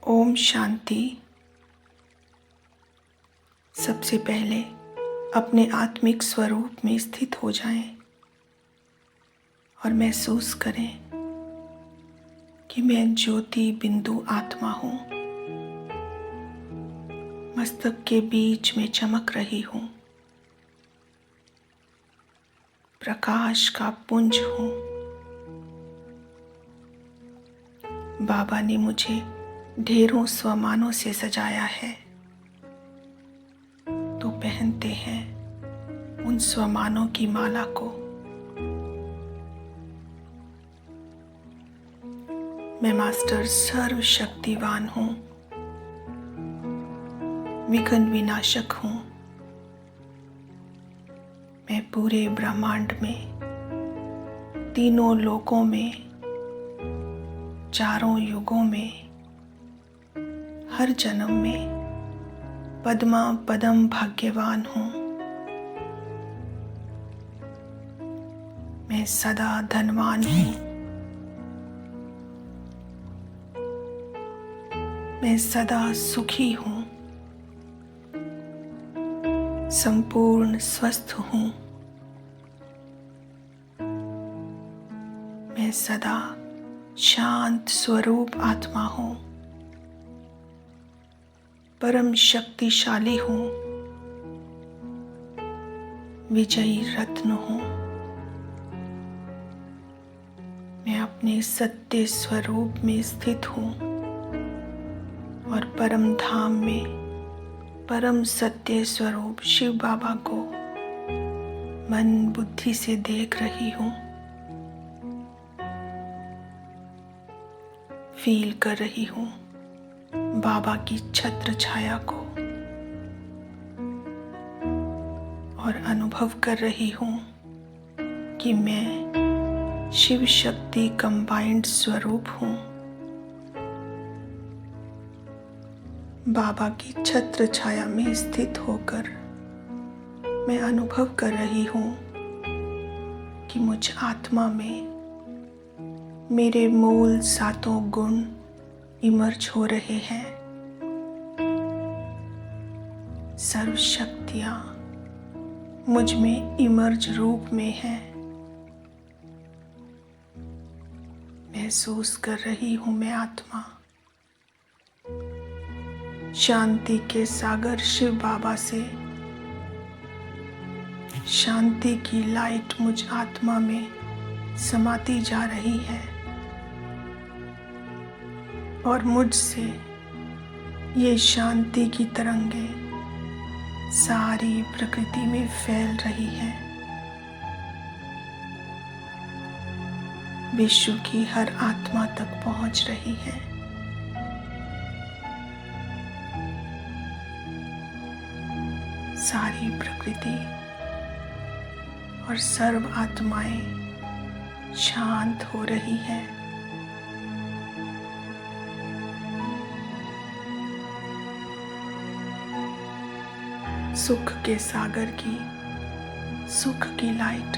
ओम शांति। सबसे पहले अपने आत्मिक स्वरूप में स्थित हो जाएं और महसूस करें कि मैं ज्योति बिंदु आत्मा हूँ। मस्तक के बीच में चमक रही हूँ। प्रकाश का पुंज हूँ। बाबा ने मुझे ढेरों स्वमानों से सजाया है, तो पहनते हैं उन स्वमानों की माला को। मैं मास्टर सर्वशक्तिवान हूँ, विघ्न विनाशक हूँ। मैं पूरे ब्रह्मांड में, तीनों लोकों में, चारों युगों में, हर जन्म में पद्मा पदम भाग्यवान हूँ। मैं सदा धनवान हूँ। मैं सदा सुखी हूँ। संपूर्ण स्वस्थ हूँ। मैं सदा शांत स्वरूप आत्मा हूँ। परम शक्तिशाली हूँ। विजयी रत्न हूँ। मैं अपने सत्य स्वरूप में स्थित हूँ और परम धाम में परम सत्य स्वरूप शिव बाबा को मन बुद्धि से देख रही हूँ। फील कर रही हूँ बाबा की छत्र छाया को और अनुभव कर रही हूँ कि मैं शिव शक्ति कंबाइंड स्वरूप हूँ। बाबा की छत्र छाया में स्थित होकर मैं अनुभव कर रही हूँ कि मुझ आत्मा में मेरे मूल सातों गुण इमर्ज हो रहे हैं। सर्व शक्तियाँ मुझ में इमर्ज रूप में हैं। महसूस कर रही हूँ मैं आत्मा। शांति के सागर शिव बाबा से शांति की लाइट मुझ आत्मा में समाती जा रही है और मुझसे ये शांति की तरंगें सारी प्रकृति में फैल रही है। विश्व की हर आत्मा तक पहुंच रही है। सारी प्रकृति और सर्व आत्माएं शांत हो रही है। सुख के सागर की सुख की लाइट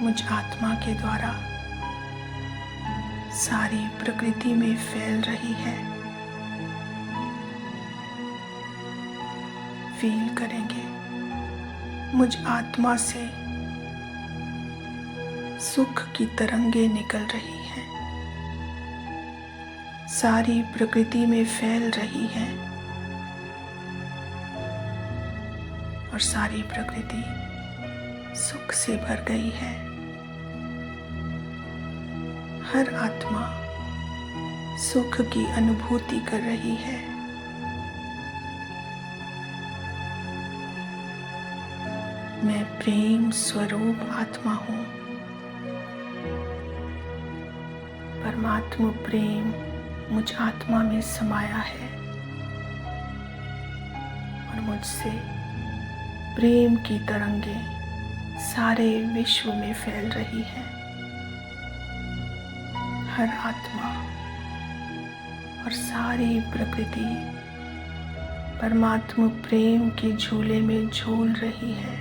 मुझ आत्मा के द्वारा सारी प्रकृति में फैल रही है। फील करेंगे मुझ आत्मा से सुख की तरंगे निकल रही हैं, सारी प्रकृति में फैल रही हैं और सारी प्रकृति सुख से भर गई है। हर आत्मा सुख की अनुभूति कर रही है। मैं प्रेम स्वरूप आत्मा हूँ। परमात्मा प्रेम मुझ आत्मा में समाया है और मुझसे प्रेम की तरंगें सारे विश्व में फैल रही है। हर आत्मा और सारी प्रकृति परमात्मा प्रेम के झूले में झूल रही है।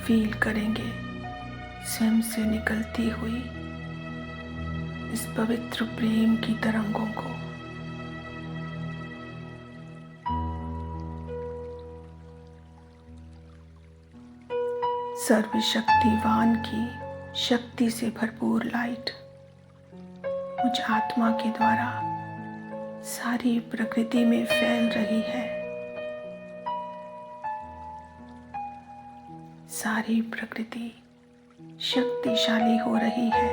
फील करेंगे स्वयं से निकलती हुई इस पवित्र प्रेम की तरंगों को सर्वशक्तिवान की शक्ति से भरपूर लाइट मुझ आत्मा के द्वारा सारी प्रकृति में फैल रही है। सारी प्रकृति शक्तिशाली हो रही है।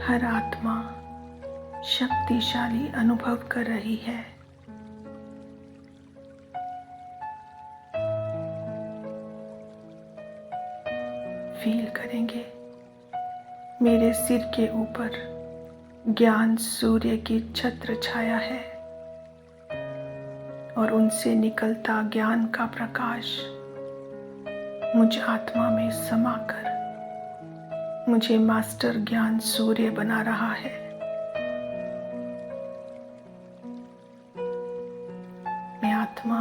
हर आत्मा शक्तिशाली अनुभव कर रही है। फील करेंगे मेरे सिर के ऊपर ज्ञान सूर्य की छत्र छाया है और उनसे निकलता ज्ञान का प्रकाश मुझ आत्मा में समाकर मुझे मास्टर ज्ञान सूर्य बना रहा है। मैं आत्मा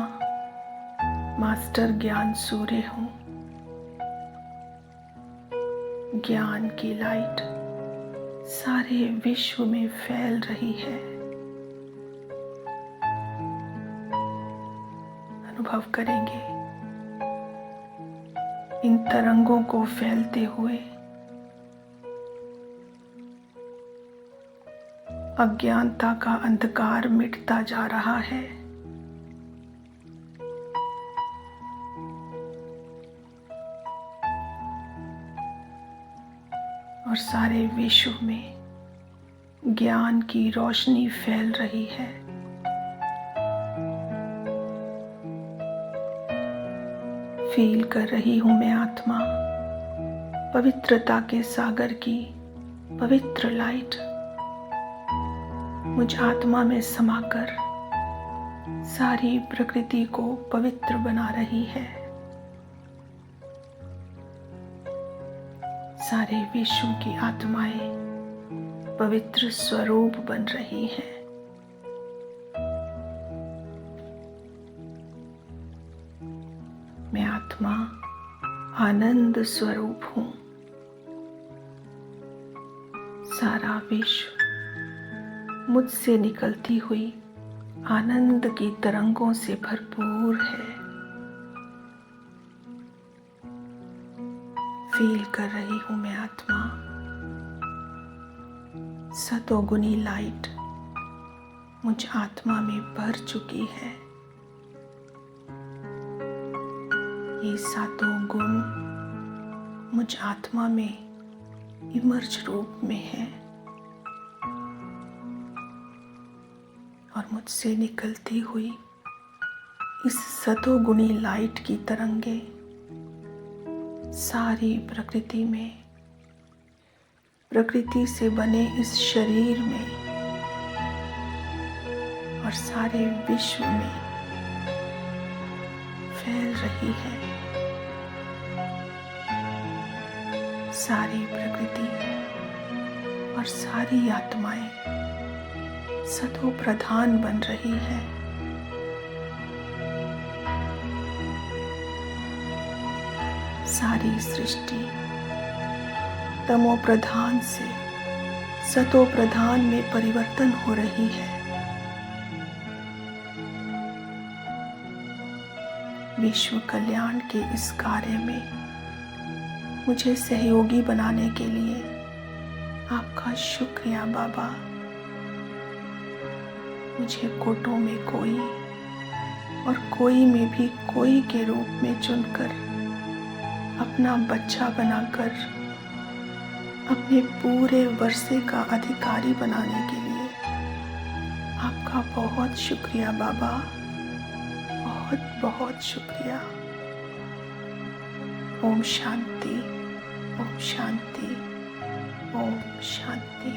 मास्टर ज्ञान सूर्य हूँ। ज्ञान की लाइट सारे विश्व में फैल रही है। अनुभव करेंगे इन तरंगों को फैलते हुए। अज्ञानता का अंधकार मिटता जा रहा है। और सारे विश्व में ज्ञान की रोशनी फैल रही है। फील कर रही हूं मैं आत्मा पवित्रता के सागर की पवित्र लाइट मुझ आत्मा में समाकर सारी प्रकृति को पवित्र बना रही है। सारे विश्व की आत्माएं पवित्र स्वरूप बन रही हैं। मैं आत्मा आनंद स्वरूप हूँ। सारा विश्व मुझसे निकलती हुई आनंद की तरंगों से भरपूर है। फील कर रही हूँ मैं आत्मा सतोगुनी लाइट मुझ आत्मा में भर चुकी है। ये सातों गुण मुझ आत्मा में इमर्ज रूप में है और मुझसे निकलती हुई इस सतोगुणी लाइट की तरंगे सारी प्रकृति में, प्रकृति से बने इस शरीर में और सारे विश्व में फैल रही है। सारी प्रकृति और सारी आत्माएं सतो प्रधान बन रही है। सारी सृष्टि तमो प्रधान से सतो प्रधान में परिवर्तन हो रही है। विश्व कल्याण के इस कार्य में मुझे सहयोगी बनाने के लिए आपका शुक्रिया बाबा। मुझे कोटों में कोई और कोई में भी कोई के रूप में चुनकर अपना बच्चा बनाकर अपने पूरे वर्षे का अधिकारी बनाने के लिए आपका बहुत शुक्रिया बाबा। बहुत बहुत शुक्रिया। ओम शांति, ओम शांति, ओम शांति।